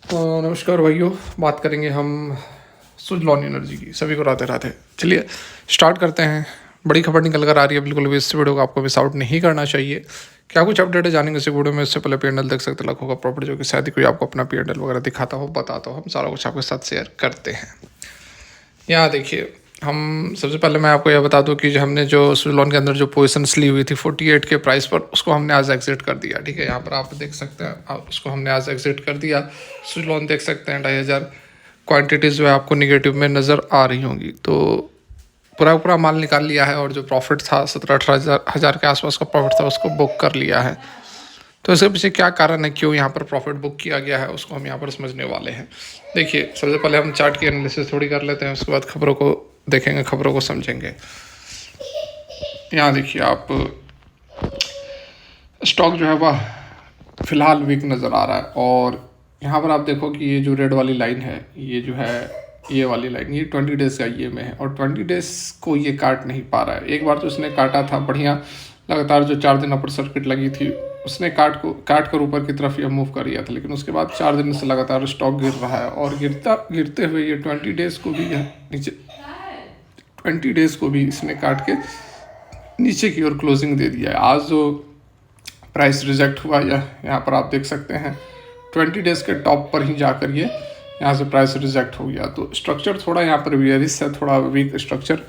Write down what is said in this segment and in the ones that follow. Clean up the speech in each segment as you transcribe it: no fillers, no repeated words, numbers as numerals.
नमस्कार भाइयों। बात करेंगे हम सुजलॉन एनर्जी की। सभी को राधे राधे। चलिए स्टार्ट करते हैं। बड़ी खबर निकल कर आ रही है, बिल्कुल भी इस वीडियो को आपको मिस आउट नहीं करना चाहिए। क्या कुछ अपडेट है जानेंगे इस वीडियो में। इससे पहले पीएनएल देख सकते हैं, लाखों का प्रॉपर्टी जो कि शायद ही कोई आपको अपना पीएनएल वगैरह दिखाता हो, बताता हो। हम सारा कुछ आपके साथ शेयर करते हैं। यहाँ देखिए, हम सबसे पहले मैं आपको यह बता दूं कि हमने जो सुजलॉन के अंदर जो पोजीशंस ली हुई थी 48 के प्राइस पर, उसको हमने आज एग्जिट कर दिया। ठीक है, यहाँ पर आप देख सकते हैं, उसको हमने आज एग्जिट कर दिया। सुजलॉन देख सकते हैं 2500 क्वांटिटीज़ जो है आपको निगेटिव में नज़र आ रही होंगी। तो पूरा पूरा माल निकाल लिया है और जो प्रॉफिट था 17-18 हज़ार के आसपास का प्रॉफिट था, उसको बुक कर लिया है। तो इसके पीछे क्या कारण है, क्यों यहाँ पर प्रॉफिट बुक किया गया है, उसको हम यहाँ पर समझने वाले हैं। देखिए, सबसे पहले हम चार्ट की एनालिसिस थोड़ी कर लेते हैं, उसके बाद खबरों को देखेंगे, खबरों को समझेंगे। यहाँ देखिए, आप स्टॉक जो है वह फिलहाल वीक नज़र आ रहा है। और यहाँ पर आप देखो कि ये जो रेड वाली लाइन है, ये जो है ये वाली लाइन, ये 20 डेज़ का ये में है और 20 डेज़ को ये काट नहीं पा रहा है। एक बार तो इसने काटा था बढ़िया, लगातार जो 4 दिन अपर सर्किट लगी थी, उसने काट कर ऊपर की तरफ ये मूव कर लिया था। लेकिन उसके बाद 4 दिन से लगातार स्टॉक गिर रहा है और गिरते हुए ये 20 डेज़ को भी नीचे 20 डेज़ को भी इसने काट के नीचे की ओर क्लोजिंग दे दिया है। आज जो प्राइस रिजेक्ट हुआ, यहाँ पर आप देख सकते हैं 20 डेज़ के टॉप पर ही जाकर ये यहाँ से प्राइस रिजेक्ट हो गया। तो स्ट्रक्चर थोड़ा यहाँ पर बेयरिश है, थोड़ा वीक स्ट्रक्चर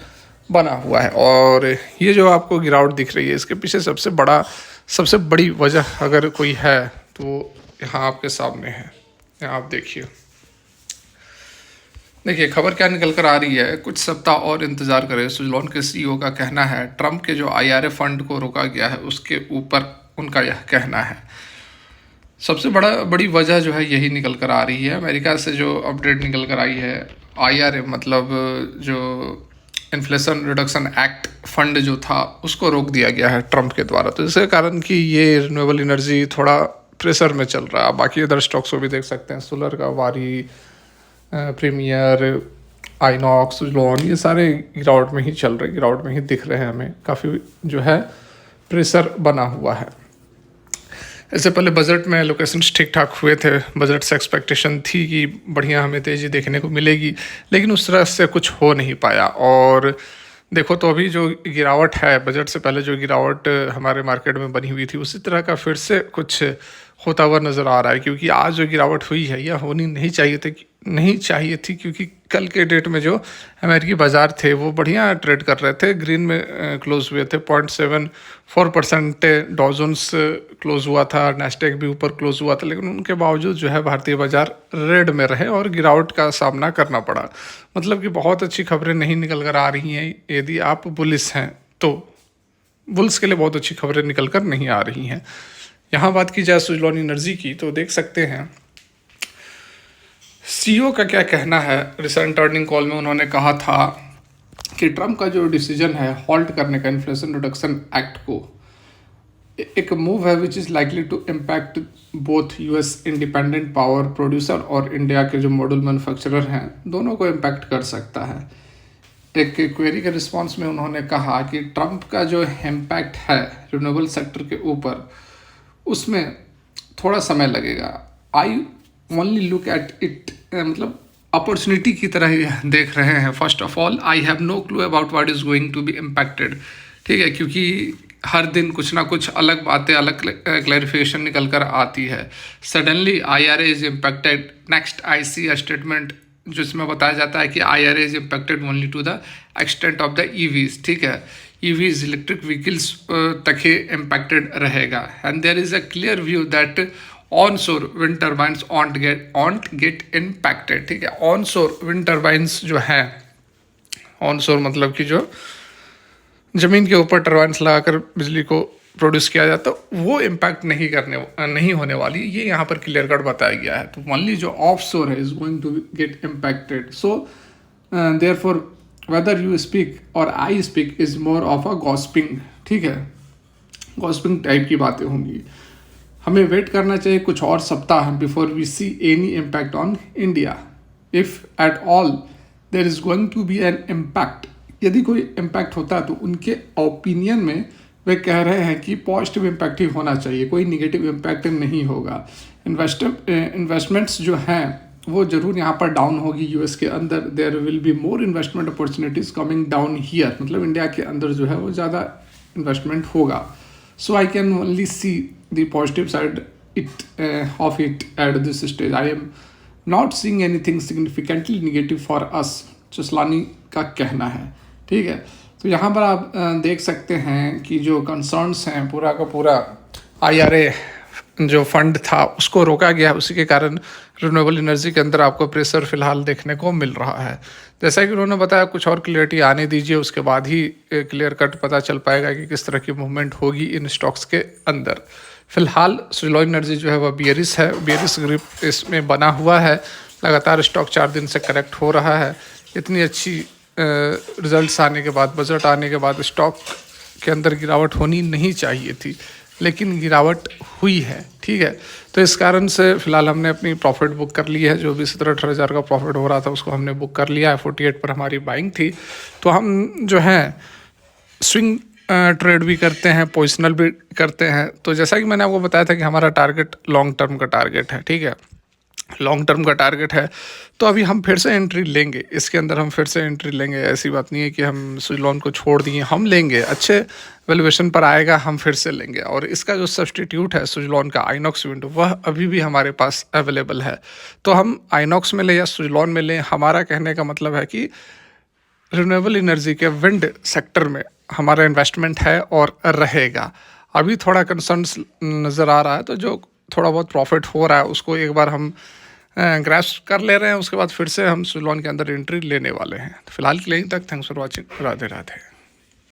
बना हुआ है। और ये जो आपको गिरावट दिख रही है, इसके पीछे सबसे बड़ी वजह अगर कोई है तो यहाँ आपके सामने है। यहाँ आप देखिए खबर क्या निकल कर आ रही है। कुछ सप्ताह और इंतजार करें, सुजलॉन के सीईओ का कहना है। ट्रंप के जो आईआरए फंड को रोका गया है, उसके ऊपर उनका यह कहना है। सबसे बड़ी वजह जो है यही निकल कर आ रही है। अमेरिका से जो अपडेट निकल कर आई है, आईआरए मतलब जो इन्फ्लेशन रिडक्शन एक्ट फंड जो था, उसको रोक दिया गया है ट्रंप के द्वारा। तो इसके कारण कि ये रिन्यूएबल एनर्जी थोड़ा प्रेशर में चल रहा है। बाकी अदर स्टॉक्स को भी देख सकते हैं, सोलर का वारी, प्रीमियर, आइनॉक्स, सुजलॉन, ये सारे गिरावट में ही चल रहे, गिरावट में ही दिख रहे हैं। हमें काफ़ी जो है प्रेशर बना हुआ है। इससे पहले बजट में लोकेशंस ठीक ठाक हुए थे। बजट से एक्सपेक्टेशन थी कि बढ़िया हमें तेज़ी देखने को मिलेगी, लेकिन उस तरह से कुछ हो नहीं पाया। और देखो तो अभी जो गिरावट है, बजट से पहले जो गिरावट हमारे मार्केट में बनी हुई थी, उसी तरह का फिर से कुछ होता हुआ नज़र आ रहा है। क्योंकि आज जो गिरावट हुई है, यह होनी नहीं चाहिए थी क्योंकि कल के डेट में जो अमेरिकी बाज़ार थे वो बढ़िया ट्रेड कर रहे थे, ग्रीन में क्लोज हुए थे। 0.74% डॉ जोन्स क्लोज हुआ था, नैस्डैक भी ऊपर क्लोज हुआ था। लेकिन उनके बावजूद जो है भारतीय बाज़ार रेड में रहे और गिरावट का सामना करना पड़ा। मतलब कि बहुत अच्छी खबरें नहीं निकल कर आ रही हैं। यदि आप बुलिश हैं तो बुल्स के लिए बहुत अच्छी खबरें निकल कर नहीं आ रही हैं। यहाँ बात की जाए सुजलॉन एनर्जी की, तो देख सकते हैं सीईओ का क्या कहना है। रिसेंट अर्निंग कॉल में उन्होंने कहा था कि ट्रंप का जो डिसीजन है हॉल्ट करने का इन्फ्लेशन रिडक्शन एक्ट को, एक मूव है which is likely to impact both US independent power producer और इंडिया के जो मॉड्यूल मैन्युफैक्चरर हैं, दोनों को इम्पैक्ट कर सकता है। एक क्वेरी के रिस्पांस में उन्होंने कहा कि ट्रंप का जो इम्पैक्ट है रिन्यूएबल सेक्टर के ऊपर, उसमें थोड़ा समय लगेगा। I only look at it, मतलब अपॉर्चुनिटी की तरह ही देख रहे हैं। First of all, I have no clue about what is going to be impacted. ठीक है, क्योंकि हर दिन कुछ ना कुछ अलग बातें, अलग क्लैरिफिकेशन निकल कर आती है। Suddenly IRA is impacted, next I see statement जिसमें बताया जाता है कि IRA is impacted only to the extent of the EVs. ठीक है, ईवीज इलेक्ट्रिक व्हीकल्स तक ही इम्पैक्टेड रहेगा। And there is a clear view that onshore wind turbines won't get impacted. ठीक है, ऑनशोर विंड टर्बाइंस जो है, ऑनशोर मतलब कि जो ज़मीन के ऊपर टर्बाइंस लगाकर बिजली को प्रोड्यूस किया जाता, वो इम्पैक्ट नहीं होने वाली, ये यहाँ पर क्लियर कट बताया गया है। तो ओनली जो ऑफ शोर है is going to get impacted. So therefore whether you speak or I speak is more of a gossiping. ठीक है, गॉसिपिंग टाइप की बातें होंगी। हमें वेट करना चाहिए कुछ और सप्ताह before we see any impact on India. If at all there is going to be an impact, यदि कोई इम्पैक्ट होता है तो उनके ओपिनियन में वे कह रहे हैं कि पॉजिटिव इम्पैक्ट ही होना चाहिए, कोई निगेटिव इम्पैक्ट नहीं होगा। इन्वेस्टमेंट्स जो हैं वो ज़रूर यहाँ पर डाउन होगी यूएस के अंदर. There will be more investment opportunities coming down here, मतलब इंडिया के अंदर जो है वो ज़्यादा इन्वेस्टमेंट होगा. So I can only see the positive side of it at this stage. I am not seeing anything significantly negative for us, Chaslani का कहना है. ठीक है, तो यहाँ पर आप देख सकते हैं कि जो कंसर्न्स हैं पूरा का पूरा IRA जो फंड था उसको रोका गया, उसी के कारण रिन्यूएबल एनर्जी के अंदर आपको प्रेशर फिलहाल देखने को मिल रहा है. जैसा कि उन्होंने बताया कुछ और क्लियरिटी आने दीजिए, उसके बाद ही क्लियर कट पता चल पाएगा कि किस तरह की मूवमेंट होगी इन स्टॉक्स के अंदर. फिलहाल सुजलॉन एनर्जी जो है वह बियरिश है, बियरिश ग्रिप इसमें बना हुआ है. लगातार स्टॉक 4 दिन से करेक्ट हो रहा है. इतनी अच्छी रिजल्ट्स आने के बाद, बजट आने के बाद स्टॉक के अंदर गिरावट होनी नहीं चाहिए थी, लेकिन गिरावट हुई है. ठीक है, तो इस कारण से फिलहाल हमने अपनी प्रॉफिट बुक कर ली है. जो भी 17-18 का प्रॉफिट हो रहा था उसको हमने बुक कर लिया है. 48 पर हमारी बाइंग थी. तो हम जो है स्विंग ट्रेड भी करते हैं, पोजिशनल भी करते हैं. तो जैसा कि मैंने आपको बताया था कि हमारा टारगेट लॉन्ग टर्म का टारगेट है. ठीक है, लॉन्ग टर्म का टारगेट है, तो अभी हम फिर से एंट्री लेंगे. इसके अंदर हम फिर से एंट्री लेंगे. ऐसी बात नहीं है कि हम सुजलॉन को छोड़ दिए, हम लेंगे. अच्छे वैल्यूएशन पर आएगा हम फिर से लेंगे. और इसका जो सब्सटीट्यूट है सुजलॉन का, आइनॉक्स विंड, वह अभी भी हमारे पास अवेलेबल है. तो हम आइनॉक्स में लें या सुजलॉन में लें, हमारा कहने का मतलब है कि रिन्यूएबल एनर्जी के विंड सेक्टर में हमारा इन्वेस्टमेंट है और रहेगा. अभी थोड़ा कंसर्न्स नज़र आ रहा है, तो जो थोड़ा बहुत प्रॉफिट हो रहा है उसको एक बार हम ग्रैस्प कर ले रहे हैं. उसके बाद फिर से हम सुजलॉन के अंदर एंट्री लेने वाले हैं. फिलहाल के लिए यहीं तक. Thanks for watching. Radhe Radhe.